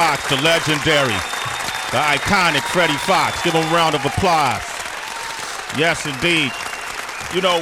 Fox, the legendary, the iconic Freddie Fox. Give him a round of applause. Yes, indeed. You know,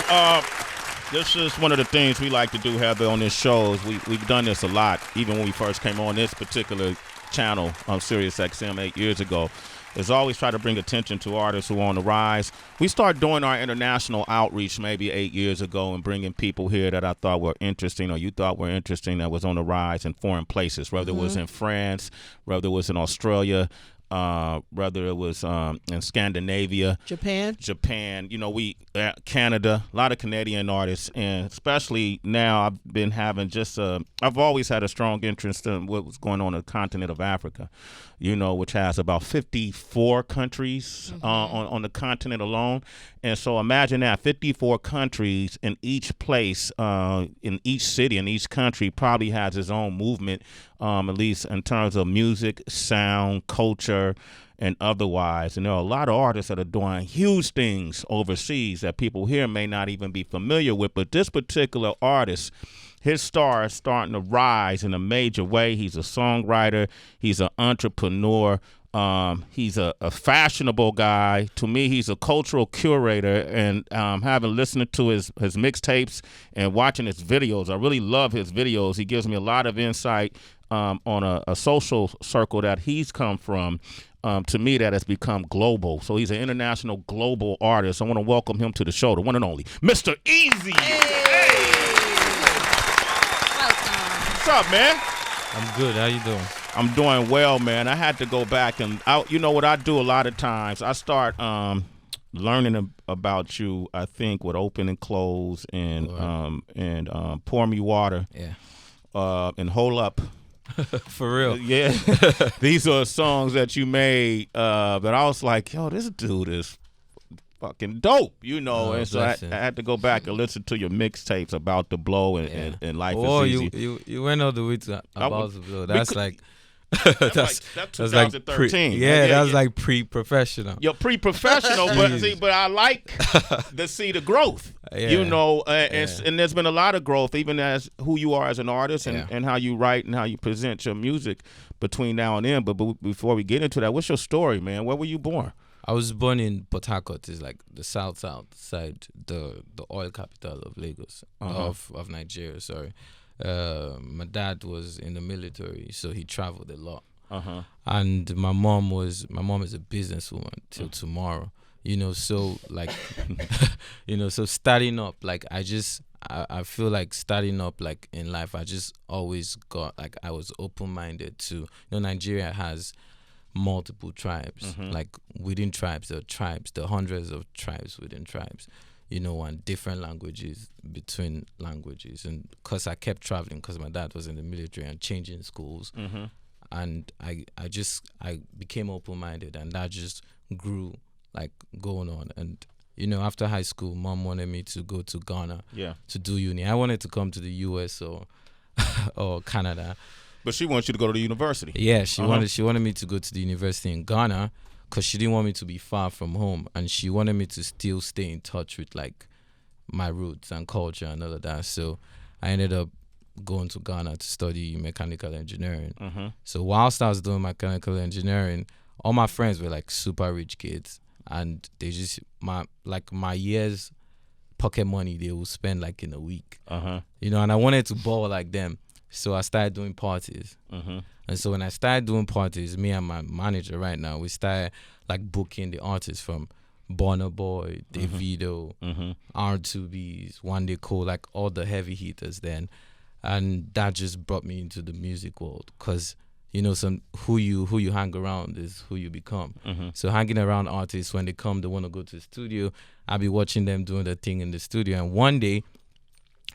this is one of the things we like to do, Heather, on this show. We've done this a lot, even when we first came on this particular channel on Sirius XM 8 years ago. Is always try to bring attention to artists who are on the rise. We started doing our international outreach maybe 8 years ago and bringing people here that I thought were interesting or you thought were interesting that was on the rise in foreign places, whether it was in France, whether it was in Australia, whether it was in Scandinavia, Japan, you know, Canada, a lot of Canadian artists, and especially now I've been having I've always had a strong interest in what was going on in the continent of Africa, you know, which has about 54 countries on the continent alone. And so imagine that, 54 countries in each place, in each city, in each country probably has its own movement, at least in terms of music, sound, culture, and otherwise. And there are a lot of artists that are doing huge things overseas that people here may not even be familiar with. But this particular artist, his star is starting to rise in a major way. He's a songwriter. He's an entrepreneur. He's a fashionable guy. To me, he's a cultural curator, and having listened to his mixtapes and watching his videos, I really love his videos. He gives me a lot of insight on a social circle that he's come from. To me, that has become global. So he's an international global artist. I want to welcome him to the show, the one and only Mr. Eazy. Hey. What's up, man? I'm good. How you doing? I'm doing well, man. I had to go back and you know what I do a lot of times? I start learning about you, I think, with Open and Close and Pour Me Water. Yeah. And Hold Up. For real. Yeah. These are songs that you made that I was like, yo, this dude is fucking dope, you know. And so I had to go back and listen to your mixtapes about the blow and Life is Easy. You went all the way to About the Blow. That's like that's 2013. That's like pre-professional. You're pre-professional, but I like to see the growth. You know, and there's been a lot of growth, even as who you are as an artist and how you write and how you present your music between now and then. But before we get into that, what's your story, man? Where were you born? I was born in Port Harcourt. It's like the south side, the oil capital of Lagos, of Nigeria. Sorry. My dad was in the military, so he traveled a lot. And my mom is a businesswoman till tomorrow. You know, so like, you know, so starting up, like I feel like starting up like in life, I just always got like I was open-minded to, you know, Nigeria has multiple tribes. Like within tribes, there are hundreds of tribes within tribes. You know, and different languages between languages. And because I kept traveling, because my dad was in the military and changing schools, and I became open-minded, and that just grew, like, going on. And, you know, after high school, Mom wanted me to go to Ghana to do uni. I wanted to come to the U.S. or Canada. But she wants you to go to the university. Yeah, she wanted me to go to the university in Ghana, because she didn't want me to be far from home, and she wanted me to still stay in touch with like my roots and culture and all of that. So I ended up going to Ghana to study mechanical engineering. So whilst I was doing mechanical engineering, all my friends were like super rich kids, and they just my year's pocket money they will spend like in a week. You know, and I wanted to ball like them. So I started doing parties. And so when I started doing parties, me and my manager right now, we started like booking the artists from Burna Boy, Davido, R2Bs, One Day Cole, like all the heavy hitters then. And that just brought me into the music world, because, you know, who you hang around is who you become. So hanging around artists, when they come, they want to go to the studio. I'll be watching them doing their thing in the studio. And one day,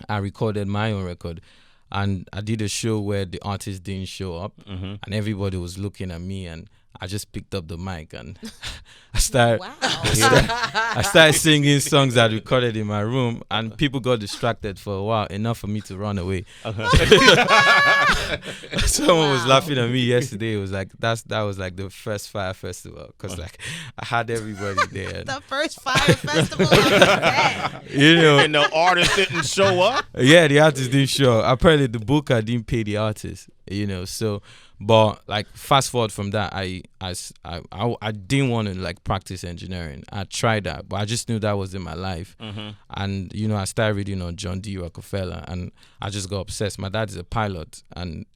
I recorded my own record. And I did a show where the artist didn't show up, and everybody was looking at me, and I just picked up the mic and I started singing songs that I recorded in my room, and people got distracted for a while, enough for me to run away. Someone was laughing at me yesterday. It was like that was like the first Fire Festival, because like I had everybody there. The first Fire Festival, you know, and the artist didn't show up. Yeah, the artist didn't show up. Apparently, the booker didn't pay the artist. You know, so But like fast forward from that, I didn't want to like practice engineering. I tried that, but I just knew that was in my life. And you know, I started reading on John D. Rockefeller, and I just got obsessed. My dad is a pilot, and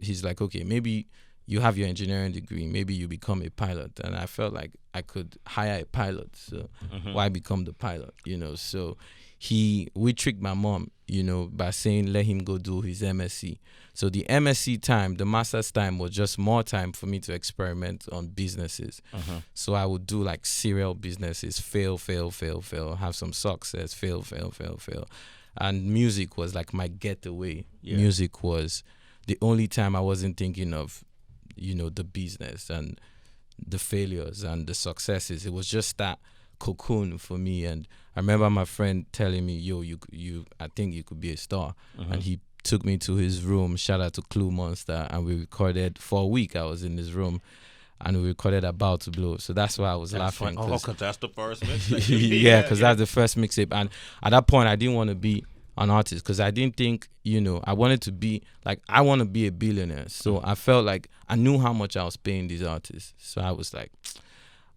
he's like, okay, maybe you have your engineering degree, maybe you become a pilot. And I felt like I could hire a pilot, so why become the pilot? You know, so we tricked my mom, you know, by saying let him go do his MSc. So the MSc time, the master's time was just more time for me to experiment on businesses. So I would do like serial businesses, fail, have some success, fail. And music was like my getaway. Music was the only time I wasn't thinking of, you know, the business and the failures and the successes. It was just that cocoon for me. And I remember my friend telling me, yo, you I think you could be a star. And he took me to his room, shout out to Clue Monster, and we recorded for a week. I was in his room and we recorded About to Blow. So that's why I was laughing. Because that's the first mixtape. Yeah, because that's the first mixtape. And at that point I didn't want to be an artist because I didn't think, you know, I wanted to be like, I want to be a billionaire. So I felt like I knew how much I was paying these artists. So I was like,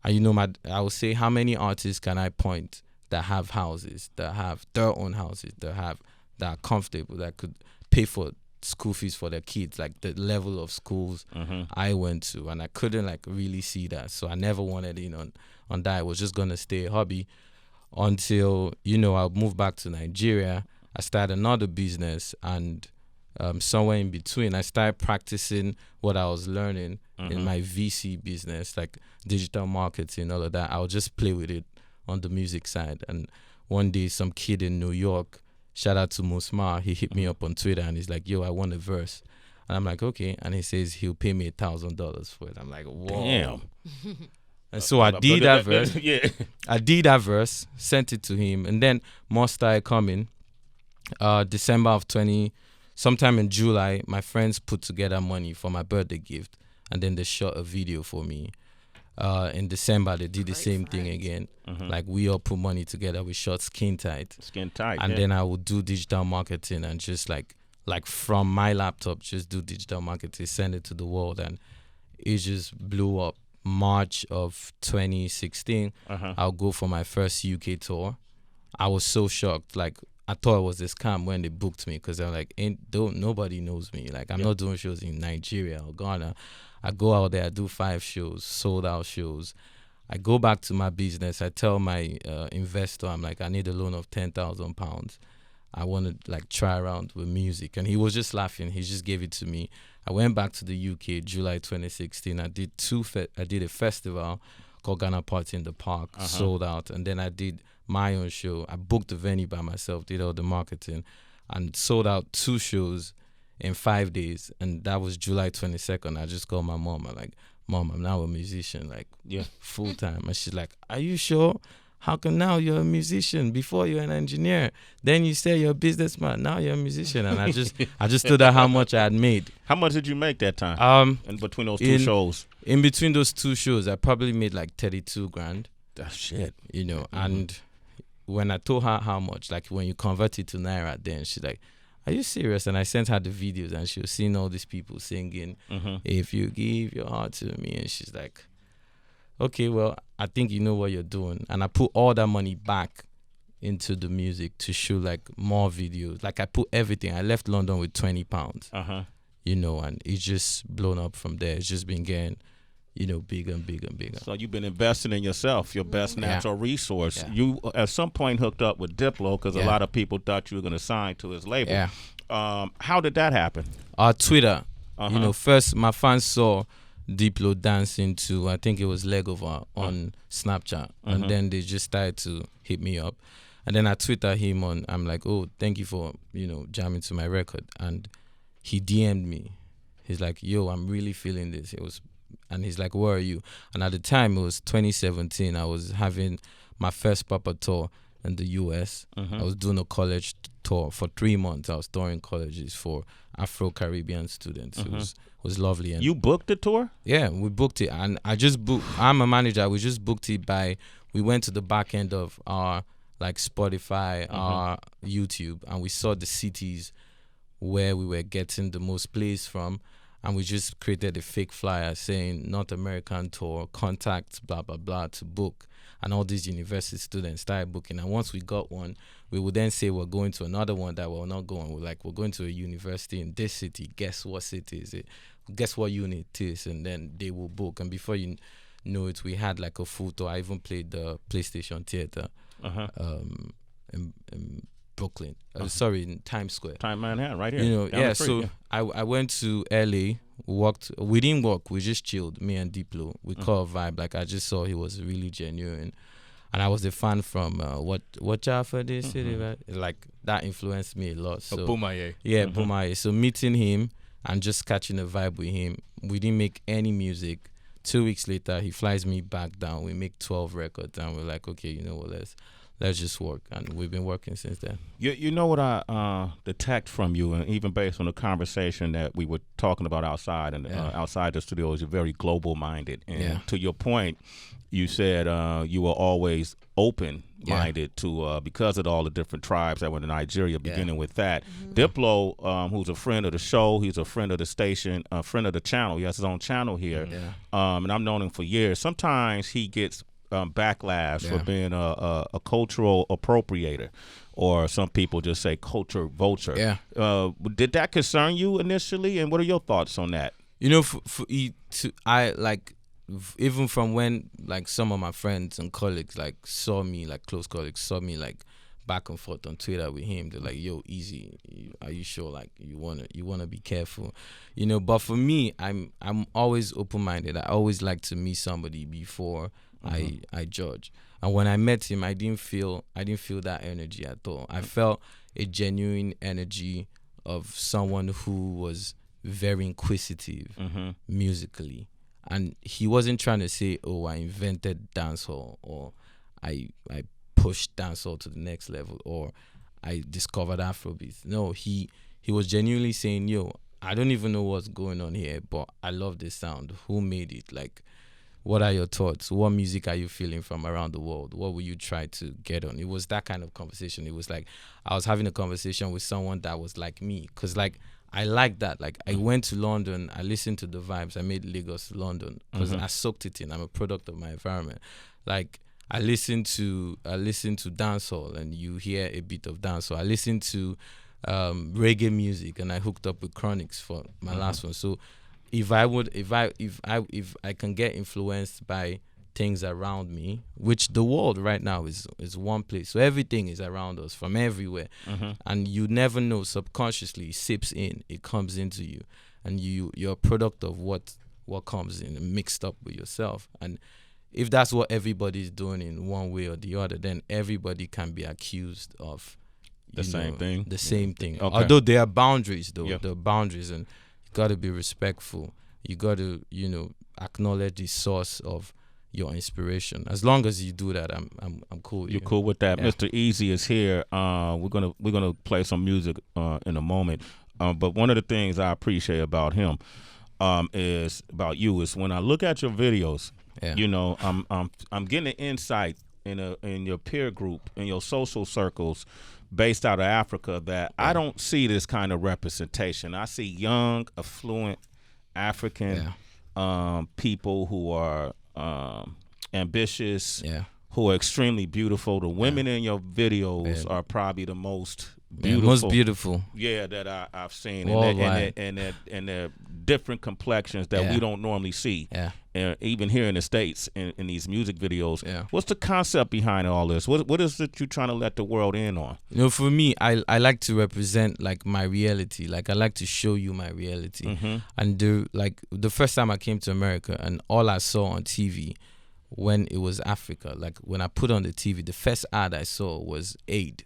and you know, I would say, how many artists can I point that have houses, that have their own houses, that are comfortable, that could pay for school fees for their kids, like the level of schools I went to, and I couldn't like really see that. So I never wanted in on that. It was just gonna stay a hobby until, you know, I moved back to Nigeria. I started another business, and somewhere in between, I started practicing what I was learning in my VC business, like digital marketing, all of that. I would just play with it on the music side. And one day, some kid in New York, shout out to Musma, he hit me up on Twitter and he's like, yo, I want a verse. And I'm like, okay. And he says he'll pay me $1,000 for it. I'm like, whoa. Damn. And so I did that verse. Yeah. I did that verse, sent it to him, and then more started coming. December of sometime in July, my friends put together money for my birthday gift, and then they shot a video for me. In December, they did the same thing again. Like, we all put money together. We shot Skin Tight. And then I would do digital marketing and just like from my laptop, just do digital marketing, send it to the world, and it just blew up. March of 2016, I'll go for my first UK tour. I was so shocked. Like, I thought it was a scam when they booked me, because I'm like, nobody knows me. Like, I'm not doing shows in Nigeria or Ghana. I go out there, I do 5 shows, sold out shows. I go back to my business. I tell my investor, I'm like, I need a loan of £10,000. I want to like try around with music. And he was just laughing. He just gave it to me. I went back to the UK, July 2016. I did I did a festival called Ghana Party in the Park, sold out. And then I did my own show. I booked the venue by myself, did all the marketing, and sold out 2 shows in 5 days. And that was July 22nd. I just called my mom. I'm like, Mom, I'm now a musician, like full time. And she's like, are you sure? How come now you're a musician? Before you're an engineer, then you say you're a businessman. Now you're a musician, and I just stood out how much I had made. How much did you make that time? In between those 2 shows. In between those 2 shows, I probably made like 32 grand. That's shit. You know, and when I told her how much, like when you convert it to Naira, then she's like, are you serious? And I sent her the videos, and she was seeing all these people singing, if you give your heart to me, and she's like, okay, well, I think you know what you're doing. And I put all that money back into the music to shoot like more videos. Like, I put everything. I left London with £20, you know, and it's just blown up from there. It's just been getting, you know, bigger and bigger and bigger. So you've been investing in yourself, your best natural resource. Yeah. You at some point hooked up with Diplo, because a lot of people thought you were going to sign to his label. Yeah. How did that happen? Twitter. You know, first my fans saw Diplo dancing to, I think it was Legova on Snapchat, and then they just started to hit me up, and then I Twitter him on, I'm like, oh, thank you for, you know, jamming to my record, and he DM'd me. He's like, yo, I'm really feeling this. And he's like, where are you? And at the time, it was 2017. I was having my first proper tour in the US. I was doing a college tour for 3 months. I was touring colleges for Afro-Caribbean students. It was lovely. And you booked the tour? Yeah, we booked it. And I'm a manager. We just booked it we went to the back end of our like Spotify, our YouTube, and we saw the cities where we were getting the most plays from. and we just created a fake flyer saying North American tour, contact blah blah blah to book, and all these university students started booking. And once we got one, we would then say we're going to another one that we're not going. We're going to a university in this city. Guess what city is it? Guess what unit it is? And then they will book. And before you know it, we had like a full tour. I even played the PlayStation Theater in Brooklyn. Sorry, in Times Square. Manhattan, right here. You know, down yeah. the street, So I went to LA. Walked. We didn't walk. We just chilled. Me and Diplo. We caught a vibe. Like I just saw he was really genuine, and I was a fan from Watch Out for This City. Right? Like that influenced me a lot. So Bumaye. yeah, Bumaye. So meeting him and just catching a vibe with him. We didn't make any music. 2 weeks later, he flies me back down. We make 12 records, and we're like, okay, you know what? Let's just work, and we've been working since then. You know what I detect from you, and even based on the conversation that we were talking about outside and outside the studio, is you're very global minded. And to your point, you said you were always open minded to because of all the different tribes that were in Nigeria. Beginning with that, Diplo, who's a friend of the show, he's a friend of the station, a friend of the channel. He has his own channel here, and I've known him for years. Sometimes he gets backlash for being a cultural appropriator, or some people just say culture vulture. Did that concern you initially, and what are your thoughts on that? You know, I like, even from when like some of my friends and colleagues like saw me, like close colleagues saw me like back and forth on Twitter with him, they're like, yo, easy, are you sure, like you wanna be careful, you know? But for me, I'm always open-minded. I always like to meet somebody before I judge. And when I met him, I didn't feel that energy at all. I felt a genuine energy of someone who was very inquisitive musically. And he wasn't trying to say, oh, I invented dancehall, or I pushed dancehall to the next level, or I discovered Afrobeat. No, he was genuinely saying, yo, I don't even know what's going on here, but I love this sound. Who made it? Like, what are your thoughts? What music are you feeling from around the world? What will you try to get on? It was that kind of conversation. It was like I was having a conversation with someone that was like me, because like I like that. Like I went to London, I listened to the vibes. I made Lagos London because I soaked it in. I'm a product of my environment. Like I listen to dancehall, and you hear a bit of dancehall. I listen to reggae music, and I hooked up with Chronics for my last one. So if I can get influenced by things around me, which the world right now is one place, so everything is around us from everywhere, and you never know, subconsciously it seeps in, it comes into you, and you're a product of what comes in and mixed up with yourself. And if that's what everybody's doing in one way or the other, then everybody can be accused of the same thing. Okay. Although there are boundaries, though. There are boundaries, and you got to be respectful. You got to, acknowledge the source of your inspiration. As long as you do that, I'm cool. You're cool with that. Mr. Easy is here. We're gonna play some music in a moment. But one of the things I appreciate about him is when I look at your videos. I'm getting an insight in your peer group, in your social circles based out of Africa, that I don't see this kind of representation. I see young, affluent African people who are ambitious, who are extremely beautiful. The women in your videos are probably the most beautiful. That I've seen, and they're different complexions that we don't normally see. Even here in the States, in these music videos. What's the concept behind all this? What is it you're trying to let the world in on? For me, I like to represent like my reality. Like I like to show you my reality. And the first time I came to America, and all I saw on TV when it was Africa, like when I put on the TV, the first ad I saw was aid,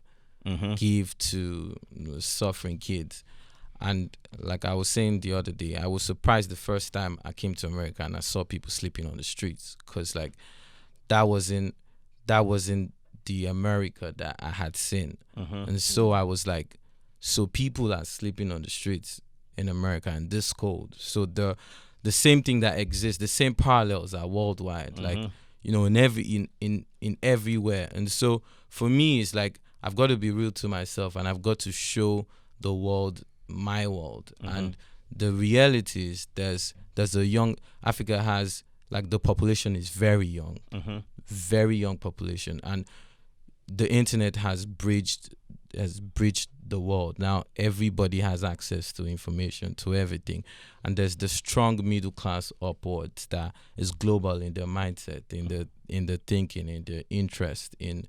give to suffering kids. And like I was saying the other day, I was surprised the first time I came to America and I saw people sleeping on the streets, because like that wasn't the America that I had seen. And so I was like, so people are sleeping on the streets in America and this cold. So the same thing that exists, the same parallels are worldwide, like in everywhere. And so for me, it's like I've got to be real to myself, and I've got to show the world my world. And the reality is there's a young Africa has like the population is very young, very young population, and the internet has bridged the world. Now everybody has access to information, to everything, and there's the strong middle class upwards that is global in their mindset, in the thinking, in their interest, in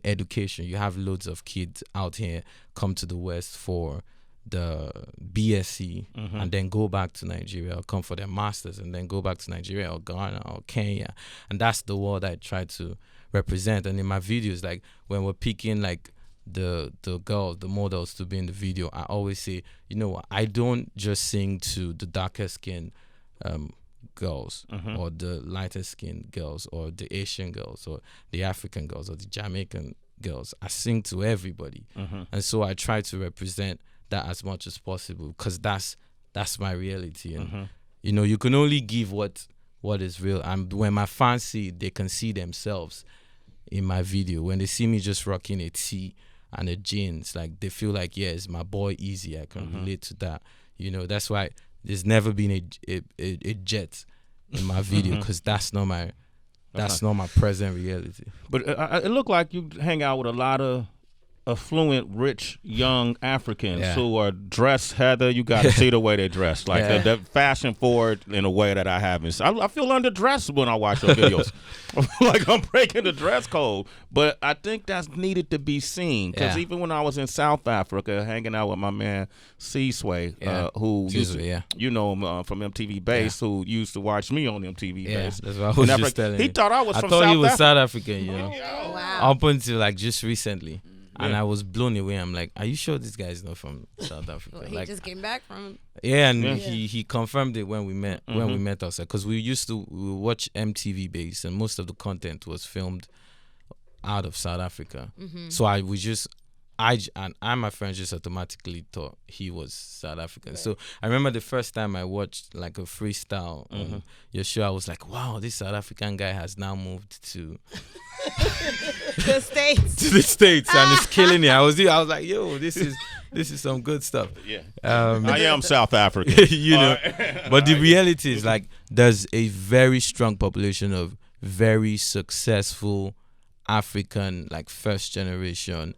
education. You have loads of kids out here come to the West for the BSc and then go back to Nigeria, or come for their masters and then go back to Nigeria or Ghana or Kenya, and that's the world I try to represent. And in my videos, like when we're picking like the girls, the models to be in the video, I always say, you know what, I don't just sing to the darker skin girls or the lighter skinned girls or the Asian girls or the African girls or the Jamaican girls. I sing to everybody, and so I try to represent that as much as possible, because that's my reality. And you know, you can only give what is real, and when my fans see it, they can see themselves in my video. When they see me just rocking a tee and a jeans, like they feel like, yeah, it's my boy Easy. I can relate to that. You know, that's why there's never been a jet in my video, because that's not my present reality. But it looked like you hang out with a lot of affluent, rich, young Africans who are dressed, Heather. You got to see the way they dress. Like they're fashion forward in a way that I haven't. I feel underdressed when I watch your videos. Like I'm breaking the dress code. But I think that's needed to be seen, because even when I was in South Africa hanging out with my man C-Sway, who you know him from MTV Base, who used to watch me on MTV Base. That's what I was just telling He you. thought I was from South South Africa. I thought he was Africa. South African, you know. Wow. Up until like just recently. And I was blown away. I'm like, are you sure this guy is not from South Africa? Well, he just came back from. Yeah, and he confirmed it when we met outside, because we watch MTV Base, and most of the content was filmed out of South Africa. So I and my friends just automatically thought he was South African. Right. So I remember the first time I watched like a freestyle on your show, I was like, wow, this South African guy has now moved to the States. to the States and is killing it. I was like, yo, this is some good stuff. Yeah. I am South African. You know. But the reality is, like, there's a very strong population of very successful African, like, first generation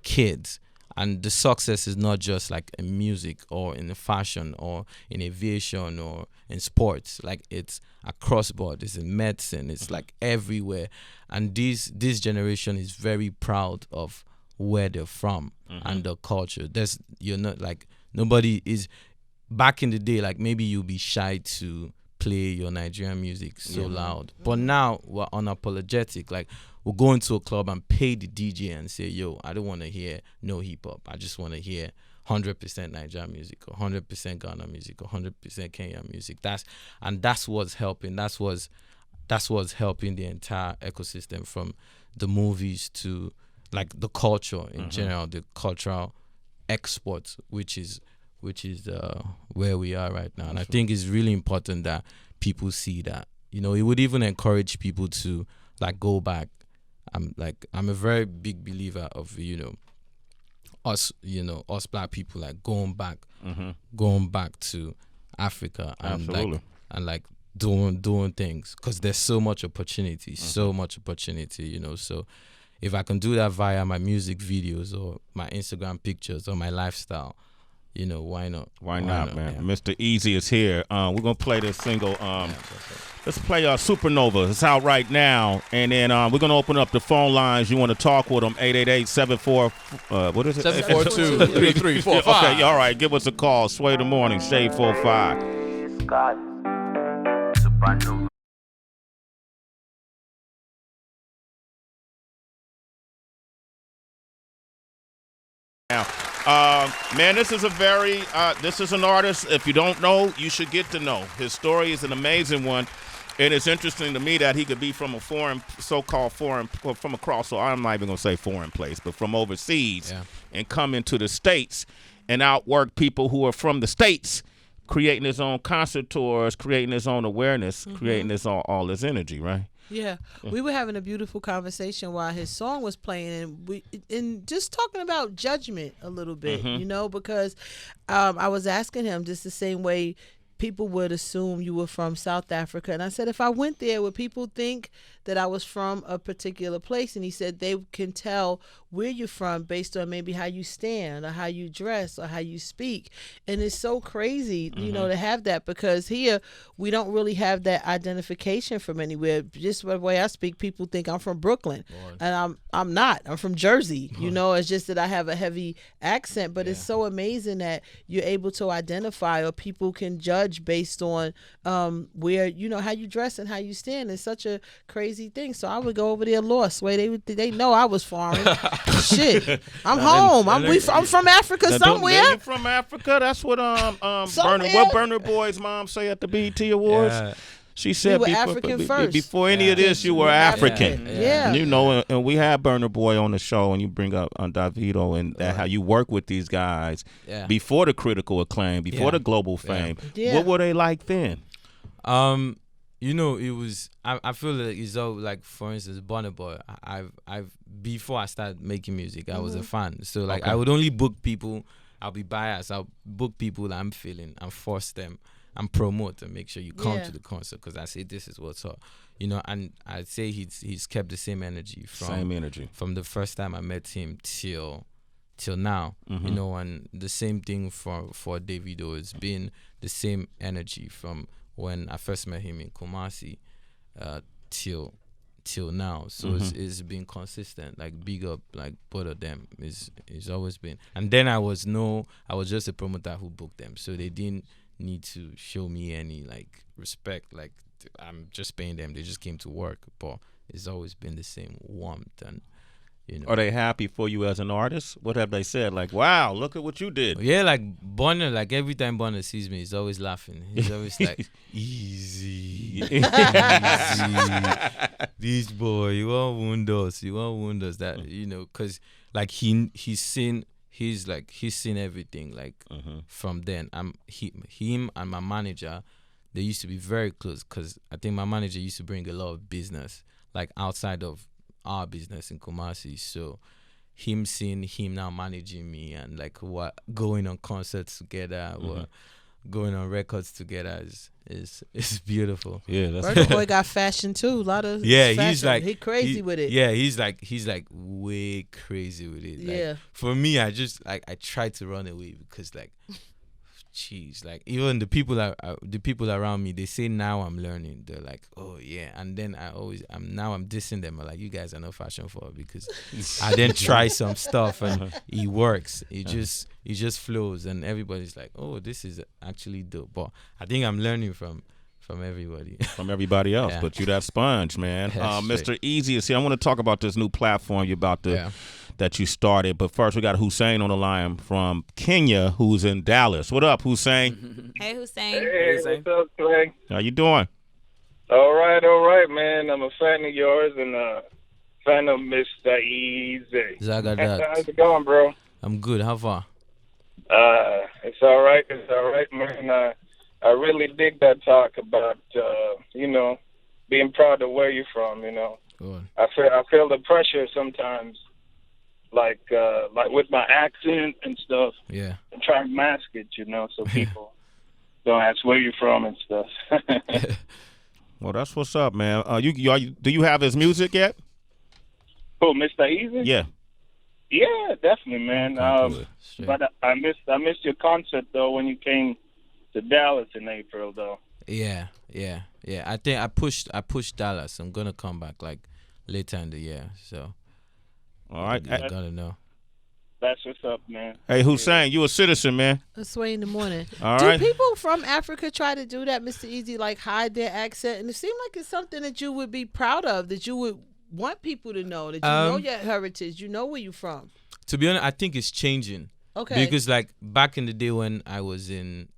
kids, and the success is not just like in music or in fashion or in aviation or in sports. Like, it's across board. It's in medicine. It's like everywhere. And this generation is very proud of where they're from and the culture. You're not like, nobody is back in the day. Like, maybe you'll be shy to play your Nigerian music so loud, but now we're unapologetic. Like, we'll go into a club and pay the DJ and say, yo, I don't want to hear no hip hop. I just want to hear 100% Nigerian music or 100% Ghana music or 100% Kenyan music. That's what's helping. That's what's helping the entire ecosystem, from the movies to like the culture in general, the cultural exports, which is where we are right now. And I think it's really important that people see that. You know, it would even encourage people to like go back. I'm a very big believer of, us black people, like going back to Africa and doing things, because there's so much opportunity, so if I can do that via my music videos or my Instagram pictures or my lifestyle, why not? Why not, man? Yeah. Mr. Easy is here. We're gonna play this single. Let's play Supernova. It's out right now, and then we're gonna open up the phone lines. You want to talk with them? 888-74. What is it? 742-3345. Okay, all right. Give us a call. Sway the morning. Shade 45. Scott. Supernova. Now, man, this is an artist. If you don't know, you should get to know. His story is an amazing one, and it's interesting to me that he could be from a so-called foreign, from across, so I'm not even going to say foreign place, but from overseas, and come into the States and outwork people who are from the States, creating his own concert tours, creating his own awareness, creating his all his energy, right? Yeah, we were having a beautiful conversation while his song was playing, and just talking about judgment a little bit, because I was asking him just the same way people would assume you were from South Africa, and I said, if I went there, would people think that I was from a particular place? And he said they can tell where you're from based on maybe how you stand or how you dress or how you speak. And it's so crazy, to have that, because here we don't really have that identification from anywhere. Just the way I speak, people think I'm from Brooklyn, and I'm not. I'm from Jersey. It's just that I have a heavy accent, but it's so amazing that you're able to identify, or people can judge based on where, how you dress and how you stand. It's such a crazy thing. So I would go over there lost. They know I was foreign. Shit, I'm home. I'm from Africa somewhere. You from Africa? That's what Burner Boy's mom say at the BET Awards. Yeah. She said We were African first. Before any of this, you were African. Yeah. And and we had Burner Boy on the show, and you bring up Davido and that how you work with these guys before the critical acclaim, before the global fame. Yeah. What were they like then? It was. I feel like it's all like, for instance, Burna Boy. I've before I started making music, I was a fan. So like, I would only book people. I'll be biased. I'll book people that I'm feeling and force them and promote and make sure you come to the concert, because I say this is what's up. And I'd say he's kept the same energy from the first time I met him till now. And the same thing for Davido. It's been the same energy from when I first met him in Kumasi till now. So it's been consistent. Like, big up, like, both of them. It's always been. And then I was just a promoter who booked them, so they didn't need to show me any like respect. Like, I'm just paying them. They just came to work. But it's always been the same warmth. And are they happy for you as an artist? What have they said? Like, wow, look at what you did. Yeah, like Burna, like every time Burna sees me, he's always laughing. He's always like, easy. This boy, you won't wound us. That, because like he's seen everything, like from then. Him and my manager, they used to be very close, because I think my manager used to bring a lot of business, like outside of our business in Kumasi. So him seeing him now managing me, and like what going on concerts together, or going on records together is beautiful. Yeah, that's Burna Boy got fashion too. A lot of fashion. He crazy with it. Yeah, he's like way crazy with it. Like, yeah. For me, I just like I try to run away, because like, jeez, like even the people around me, they say now I'm learning. They're like, oh yeah, and then I'm dissing them. I'm like, you guys are not fashion forward, because I then try some stuff and it works. It just flows, and everybody's like, oh, this is actually dope. But I think I'm learning from everybody. From everybody else, but you that sponge, man. Mr. Easy is here. I want to talk about this new platform you're about to that you started. But first, we got Hussein on the line from Kenya, who's in Dallas. What up, Hussein? Hey, Hussein. Hey, what's up, Clay? How you doing? All right, man. I'm a fan of yours and a fan of Mr. Easy. Zagadat. How's it going, bro? I'm good. How far? It's all right. Man. I really dig that talk about, being proud of where you're from, Good. I feel the pressure sometimes, like with my accent and stuff. Yeah. And try to mask it, so people don't ask where you're from and stuff. Well, that's what's up, man. Do you have his music yet? Oh, Mr. Easy? Yeah. Yeah, definitely, man. But I missed your concert though when you came to Dallas in April, though. Yeah. I think I pushed Dallas. I'm gonna come back like later in the year. So, all right, I gotta know. That's what's up, man. Hey, Hussein, you a citizen, man. That's way in the morning. All do right. people from Africa try to do that, Mr. Easy, like hide their accent? And it seemed like it's something that you would be proud of, that you would want people to know, that you know your heritage, you know where you're from. To be honest, I think it's changing. Okay. Because like back in the day when I was in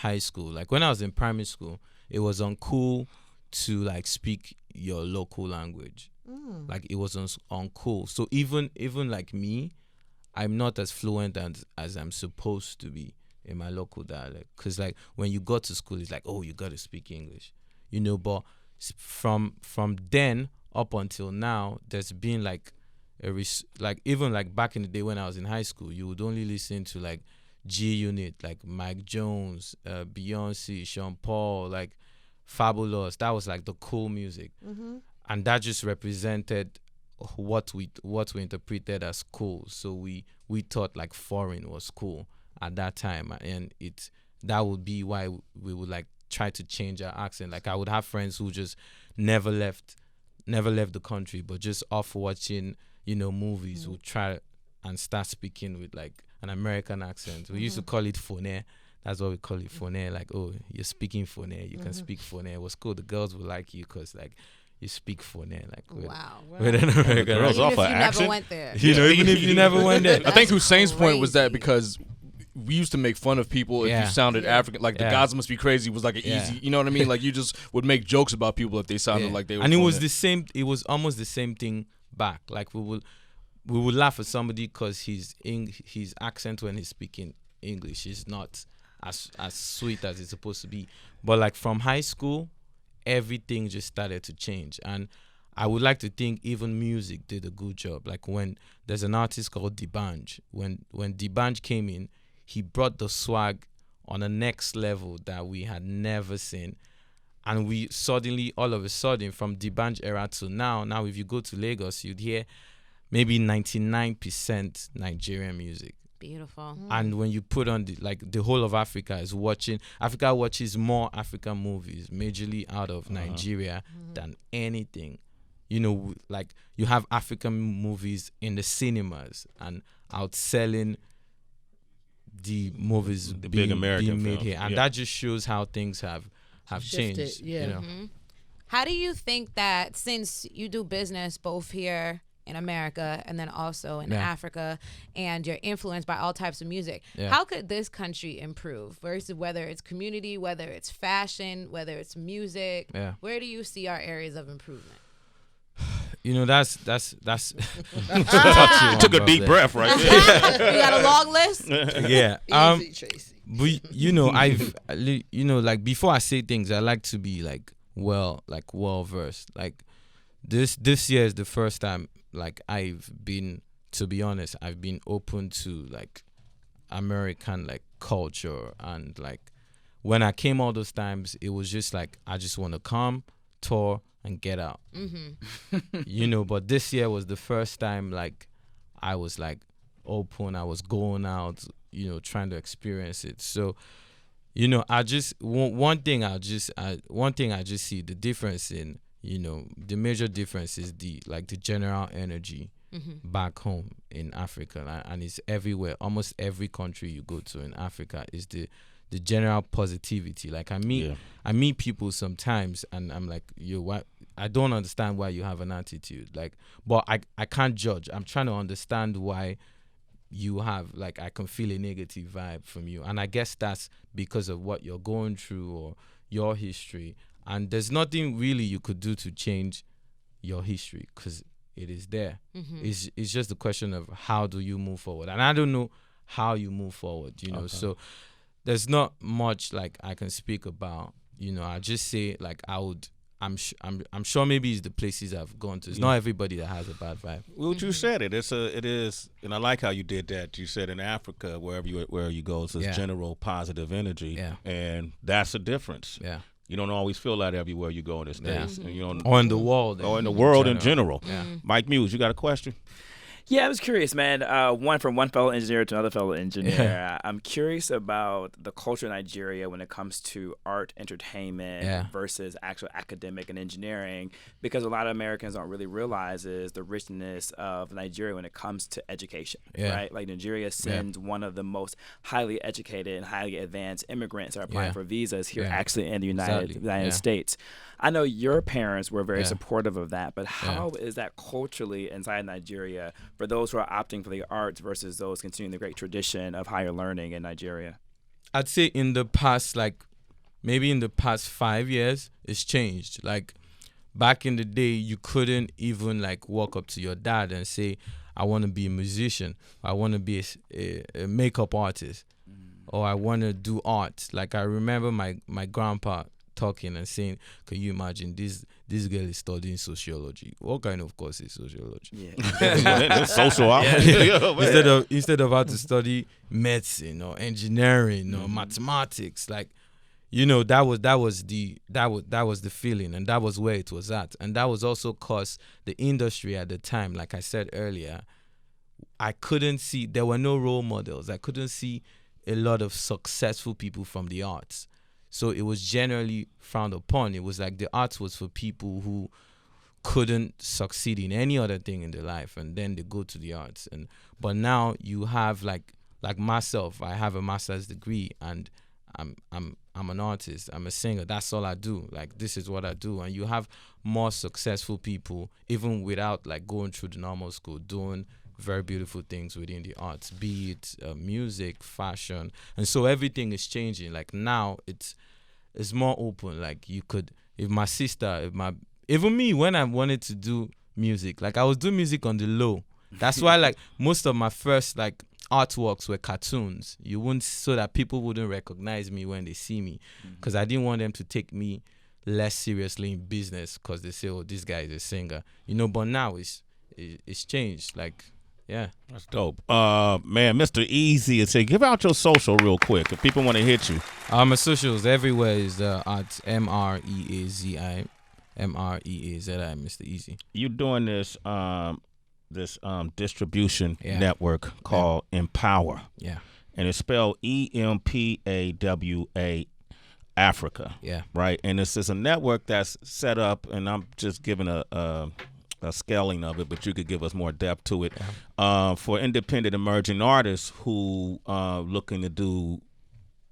high school, like when I was in primary school, it was uncool to like speak your local language. Like it was uncool. So even like me, I'm not as fluent as I'm supposed to be in my local dialect. Cause like when you go to school, it's like, oh, you got to speak English, But from then up until now, there's been like like even like back in the day when I was in high school, you would only listen to like G Unit, like Mike Jones, Beyonce, Sean Paul, like Fabulous. That was like the cool music, and that just represented what we interpreted as cool. So we thought like foreign was cool at that time, and that would be why we would like try to change our accent. Like I would have friends who just never left the country, but just off watching movies would try and start speaking with like an American accent. We used to call it phone. That's what we call it, phone. Like, oh, you're speaking phone. You can speak phone. It was cool. The girls would like you because like you speak phone. Like with an American girls accent. off Even if an you accent. never went there. Even if you never went there. I think Hussein's point was that crazy. because we used to make fun of people if Yeah. you sounded African. Like the Yeah. Gods Must Be Crazy was like an Yeah. easy, you know what I mean? Like you just would make jokes about people if they sounded Yeah. like they were. And it from was there. the same. It was almost the same thing back. Like we would laugh at somebody because his accent when he's speaking English is not as sweet as it's supposed to be. But like from high school, everything just started to change, and I would like to think even music did a good job. Like when there's an artist called D'banj. When D'banj came in, he brought the swag on a next level that we had never seen. And we suddenly, all of a sudden, from D'banj era to now if you go to Lagos, you'd hear maybe 99% Nigerian music. Beautiful. And when you put on the whole of Africa watches more African movies majorly out of Nigeria than anything. Like you have African movies in the cinemas and outselling the movies The big being American made films, here. And yeah. that just shows how things have Shifted, changed. yeah. How do you think that, since you do business both here in America and then also in Yeah. Africa, and you're influenced by all types of music, Yeah. how could this country improve versus whether it's community, whether it's fashion, whether it's music? Yeah. Where do you see our areas of improvement? That's Took a deep breath right there. You got a long list? Yeah. Easy, Tracy. But like before I say things, I like to be like well versed. Like this year is the first time like I've been, to be honest, I've been open to like American like culture, and like when I came all those times, it was just like I just want to come, tour, and get out. But this year was the first time like I was like open. I was going out, trying to experience it. So, I just one thing I just see the difference in, the major difference is the general energy back home in Africa, and it's everywhere. Almost every country you go to in Africa is the general positivity. Like I meet people sometimes and I'm like, what? I don't understand why you have an attitude. Like, but I can't judge. I'm trying to understand why you have, like, I can feel a negative vibe from you. And I guess that's because of what you're going through or your history. And there's nothing really you could do to change your history because it is there. It's just a question of how do you move forward. And I don't know how you move forward, Okay. So there's not much like I can speak about. I just say like I'm sure maybe it's the places I've gone to. It's not everybody that has a bad vibe. Well, you said it. It is, and I like how you did that. You said in Africa, where you go, it's this general positive energy, and that's a difference. Yeah. You don't always feel that everywhere you go in the States. And you don't, Or in the world. or in the world in general. Yeah. Mike Muse, you got a question? Yeah, I was curious, man. From one fellow engineer to another fellow engineer. I'm curious about the culture in Nigeria when it comes to art, entertainment versus actual academic and engineering, because a lot of Americans don't really realize is the richness of Nigeria when it comes to education, right? Like Nigeria sends one of the most highly educated and highly advanced immigrants that are applying for visas here actually in the United States. I know your parents were very supportive of that, but how is that culturally inside Nigeria for those who are opting for the arts versus those continuing the great tradition of higher learning in Nigeria? I'd say in the past, maybe in the past 5 years, it's changed. Like back in the day, you couldn't even walk up to your dad and say, I want to be a musician. I want to be a makeup artist. Or I want to do art. Like I remember my grandpa talking and saying, "Can you imagine this girl is studying sociology? What kind of course is sociology?" Yeah. That's social. Yeah. Instead of how to study medicine or engineering or mathematics, like, you know, that was the feeling, and that was where it was at. And that was also cause the industry at the time, like I said earlier, I couldn't see, there were no role models. I couldn't see a lot of successful people from the arts. So it was generally frowned upon. It was like the arts was for people who couldn't succeed in any other thing in their life, and then they go to the arts. But now you have like myself, I have a master's degree, and I'm an artist. I'm a singer. That's all I do. Like, this is what I do. And you have more successful people, even without like going through the normal school, doing very beautiful things within the arts, be it music, fashion. And so everything is changing. Like, now it's more open. Like, you could, if my sister, even me, when I wanted to do music, like, I was doing music on the low. That's why like most of my first like artworks were cartoons. You wouldn't, so that people wouldn't recognize me when they see me, because I didn't want them to take me less seriously in business, because they say, "Oh, this guy is a singer," you know. But now it's changed. Like, yeah, That's dope. Man, Mr. Easy, and say, give out your social real quick if people want to hit you. my socials everywhere is at MREAZI, Mr. Easy. You doing this distribution network called Empower. Yeah. And it's spelled EMPAWA Africa. Yeah. Right. And this is a network that's set up, and I'm just giving a scaling of it, but you could give us more depth to it, for independent emerging artists who looking to do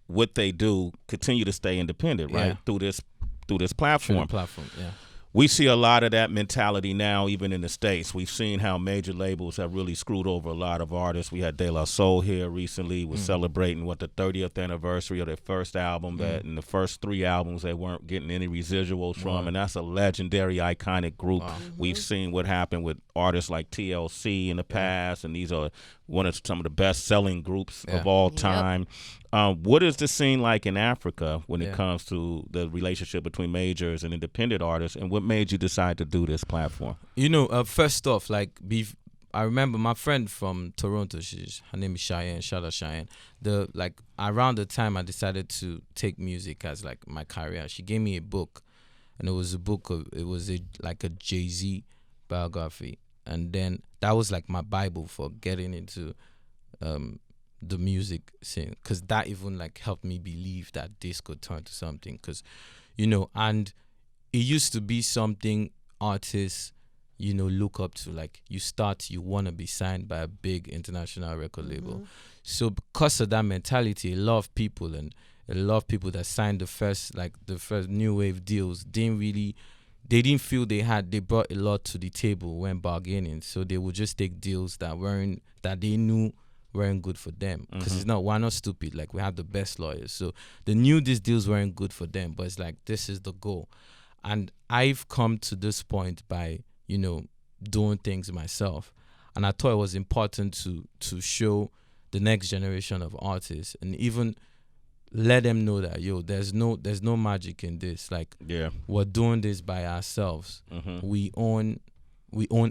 what they do, continue to stay independent, right? Through this platform. Yeah. We see a lot of that mentality now, even in the States. We've seen how major labels have really screwed over a lot of artists. We had De La Soul here recently, was celebrating the 30th anniversary of their first album. That in the first 3 albums they weren't getting any residuals from, and that's a legendary, iconic group. We've seen what happened with artists like TLC in the past, and these are some of the best-selling groups of all time. What is the scene like in Africa when it comes to the relationship between majors and independent artists, and what made you decide to do this platform? You know, first off, like, I remember my friend from Toronto. Her name is Cheyenne. Shout out Cheyenne. Around the time I decided to take music as like my career, she gave me a book, and it was a Jay-Z biography, and then that was like my Bible for getting into the music scene, because that even like helped me believe that this could turn to something, because, you know, and it used to be something artists, you know, look up to. Like, you want to be signed by a big international record label. So because of that mentality, a lot of people that signed the first new wave deals they didn't feel they brought a lot to the table when bargaining. So they would just take deals that they knew weren't good for them, because we're not stupid. Like, we have the best lawyers, so they knew these deals weren't good for them, but it's like, this is the goal. And I've come to this point by, you know, doing things myself, and I thought it was important to show the next generation of artists, and even let them know that, there's no magic in this. Like, we're doing this by ourselves. We own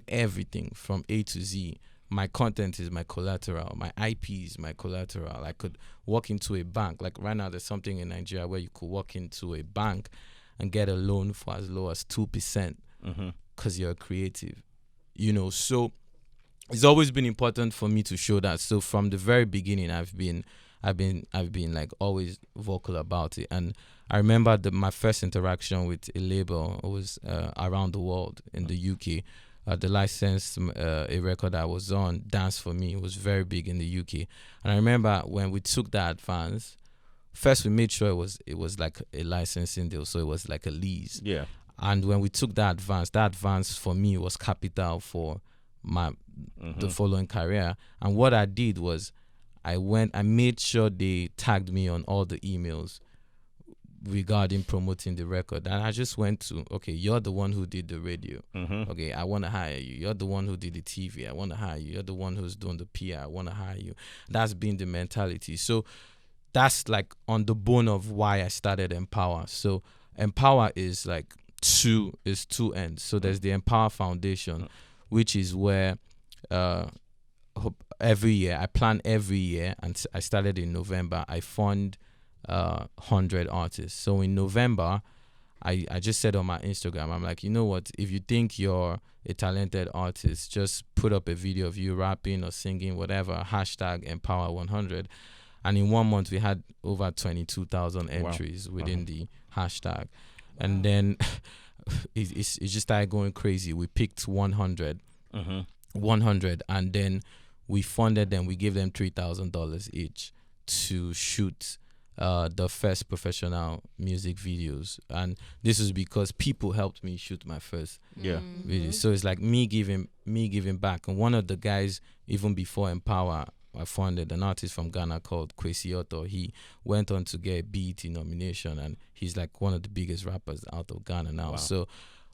everything from A to Z. My content is my collateral. My IP is my collateral. I could walk into a bank. Like, right now, there's something in Nigeria where you could walk into a bank and get a loan for as low as 2%, because you're a creative. You know, so it's always been important for me to show that. So from the very beginning, I've been like always vocal about it. And I remember my first interaction with a label was Around the World in the UK. The licensed a record I was on, Dance For Me, was very big in the UK. And I remember when we took that advance, first we made sure it was like a licensing deal, so it was like a lease. Yeah. And when we took that advance for me was capital for the following career. And what I did was I made sure they tagged me on all the emails regarding promoting the record, and I just went to, okay, you're the one who did the radio, okay, I want to hire you. You're the one who did the TV, I want to hire you. You're the one who's doing the PR, I want to hire you. That's been the mentality. So that's like on the bone of why I started Empower. So Empower is like two ends. So there's the Empower Foundation, which is where every year I plan every year, and I started in November. I fund 100 artists. So in November, I just said on my Instagram, I'm like, you know what? If you think you're a talented artist, just put up a video of you rapping or singing, whatever. Hashtag Empower 100. And in 1 month, we had over 22,000 entries within the hashtag. And then it just started going crazy. We picked 100, 100, and then we funded them. We gave them $3,000 each to shoot the first professional music videos. And this was because people helped me shoot my first video. So it's like me giving back. And one of the guys, even before Empower, I funded an artist from Ghana called Kwesi Otto. He went on to get a BET nomination, and he's like one of the biggest rappers out of Ghana now. Wow. So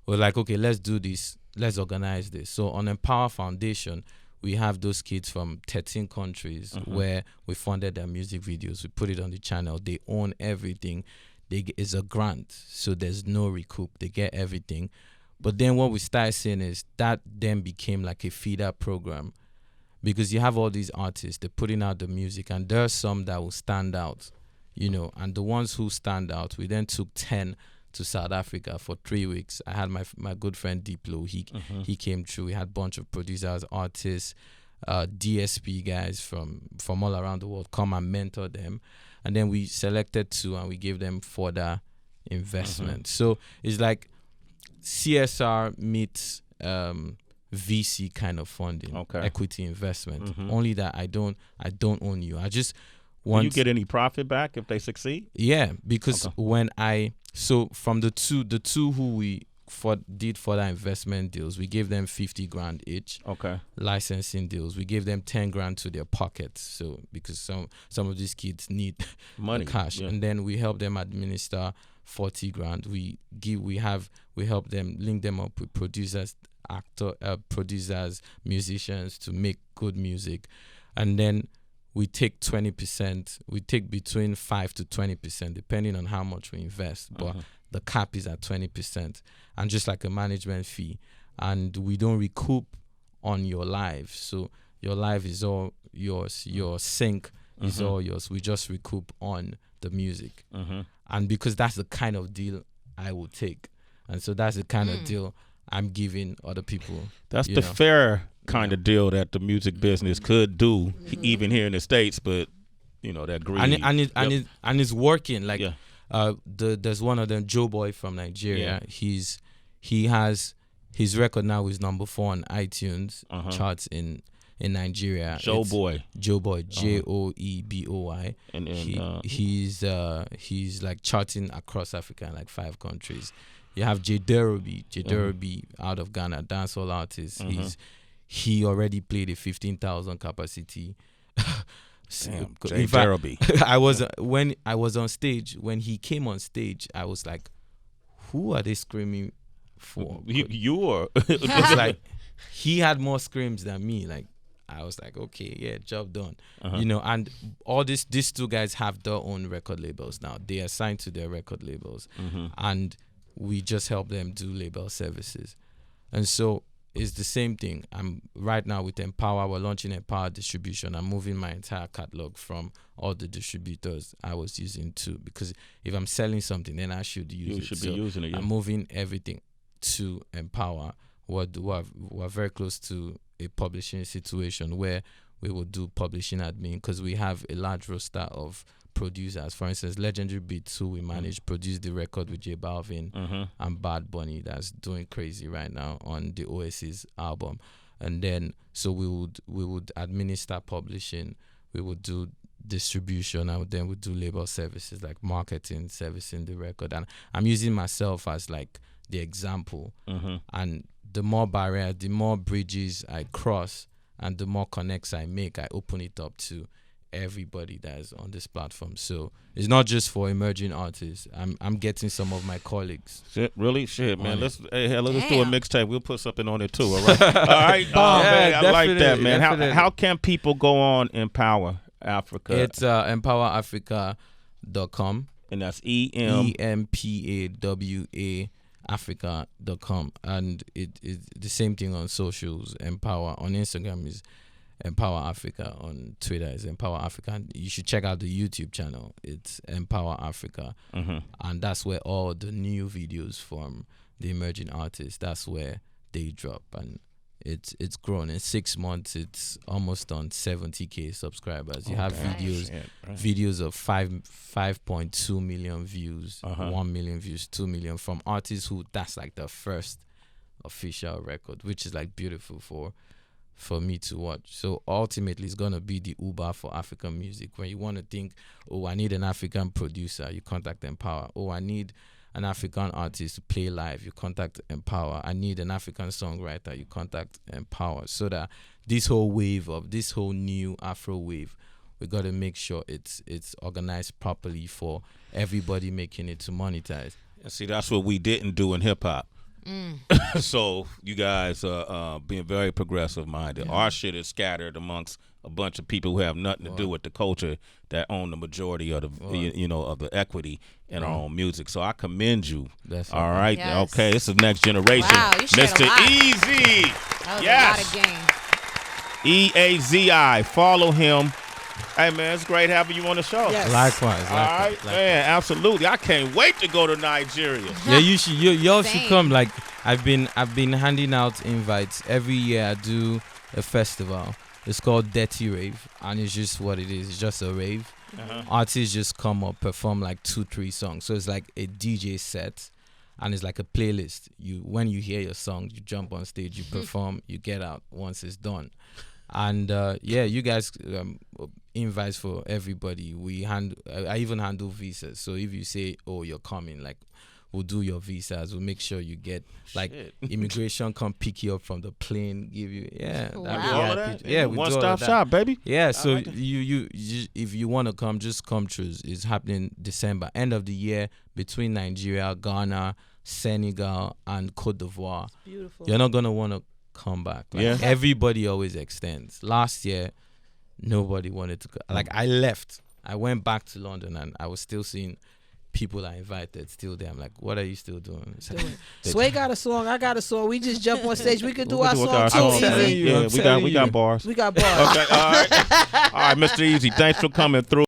we're like, okay, let's do this. Let's organize this. So on Empower Foundation, we have those kids from 13 countries where we funded their music videos. We put it on the channel. They own everything. It's a grant, so there's no recoup. They get everything. But then what we started seeing is that then became like a feeder program, because you have all these artists, they're putting out the music, and there are some that will stand out, you know, and the ones who stand out, we then took 10 to South Africa for 3 weeks. I had my good friend Diplo. He came through. We had a bunch of producers, artists, DSP guys from all around the world come and mentor them. And then we selected 2 and we gave them further investment. So it's like CSR meets VC kind of funding, equity investment. Only that I don't own you. I just want. Do you get any profit back if they succeed? Yeah, because from the two who we did further investment deals, we gave them 50 grand each. Licensing deals, we gave them 10 grand to their pockets. So because some of these kids need money, cash, and then we help them administer 40 grand. We help them link them up with producers, producers, musicians to make good music, and then we take 20%. We take between 5 to 20% depending on how much we invest, but the cap is at 20%, and just like a management fee, and we don't recoup on your live. So your live is all yours. Your sync is all yours. We just recoup on the music, and because that's the kind of deal I will take, and so that's the kind of deal I'm giving other people. That's the fair kind of deal that the music business could do, even here in the States. But you know that greed, and it's working. Like there's one of them, Joe Boy from Nigeria. He has his record now is number 4 on iTunes charts in Nigeria. Joe Boy, JOEBOY, and he's like charting across Africa in like 5 countries. You have J Derubi out of Ghana, dancehall artist. He already played a 15,000 capacity. Damn, J Derubi. When I was on stage, when he came on stage, I was like, who are they screaming for? You are. It's like he had more screams than me. Like I was like, okay, yeah, job done. You know, and all these 2 guys have their own record labels now. They are signed to their record labels, and we just help them do label services. And so it's the same thing. I'm right now with Empower. We're launching Empower distribution. I'm moving my entire catalog from all the distributors I was using to, because if I'm selling something, then I should use it. You should be using it. I'm moving everything to Empower. We're very close to a publishing situation where we will do publishing admin, because we have a large roster of producers. For instance, Legendary Beats, who we manage, produced the record with J Balvin and Bad Bunny that's doing crazy right now on the Oasis album. And then so we would administer publishing, we would do distribution, and then we do label services like marketing, servicing the record. And I'm using myself as like the example. And the more barrier, the more bridges I cross, and the more connects I make, I open it up to everybody that is on this platform. So it's not just for emerging artists. I'm getting some of my colleagues. Shit, really? Shit, man. Let's do a mixtape. We'll put something on it too. All right. All right. Man, I like that, man. How can people go on Empower Africa? It's empowerafrica.com. And that's EM. EMPAWA Africa.com, and it's the same thing on socials. Empower on Instagram is Empower Africa, on Twitter is Empower Africa, and you should check out the YouTube channel. It's Empower Africa, and that's where all the new videos from the emerging artists, that's where they drop, and it's grown in 6 months. It's almost on 70K subscribers. You have videos of 5.2 million views, 1 million views, 2 million from artists who that's like the first official record, which is like beautiful for me to watch. So ultimately, it's gonna be the Uber for African music. When you want to think, oh, I need an African producer, you contact Empower. Oh, I need an African artist to play live, you contact Empower. I need an African songwriter, you contact Empower. So that this whole wave of this whole new Afro wave, we got to make sure it's organized properly for everybody making it to monetize. And see, that's what we didn't do in hip hop. So you guys are being very progressive minded. Our shit is scattered amongst a bunch of people who have nothing to do with the culture, that own the majority of the of the equity in our own music. So I commend you. That's all right. Yes. Okay, this is next generation. Wow, you shared Mr. a lot. Easy. That was Yes. a lot of game. EAZI. Follow him. Hey man, it's great having you on the show. Yes. Likewise. All right, man, absolutely. I can't wait to go to Nigeria. Yeah, you should. You all should Same. come. Like I've been handing out invites every year. I do a festival. It's called Dirty Rave, and it's just what it is. It's just a rave. Artists just come up, perform like 2-3 songs. So it's like a DJ set, and it's like a playlist. When you hear your song, you jump on stage, you perform, you get out once it's done. And you guys invites for everybody. I even handle visas. So if you say, oh, you're coming, like we'll do your visas. We'll make sure you get like immigration come pick you up from the plane, give you Wow. All of that? Yeah, we do all of one-stop that. shop, baby. Yeah, so like it. you if you want to come, just come through. It's happening December, end of the year, between Nigeria, Ghana, Senegal, and Cote d'Ivoire. Beautiful. You're not gonna want to come back. Like, everybody always extends. Last year, nobody wanted to go. Like I left, I went back to London, and I was still seeing people I invited still there. I'm like, what are you still doing? Sway got a song. I got a song. We just jump on stage. We could do We our can do song our too. song. Easy. you, Yeah, I'm we telling got you. bars. We got bars. Okay, all right. All right, Mr. Easy, thanks for coming through.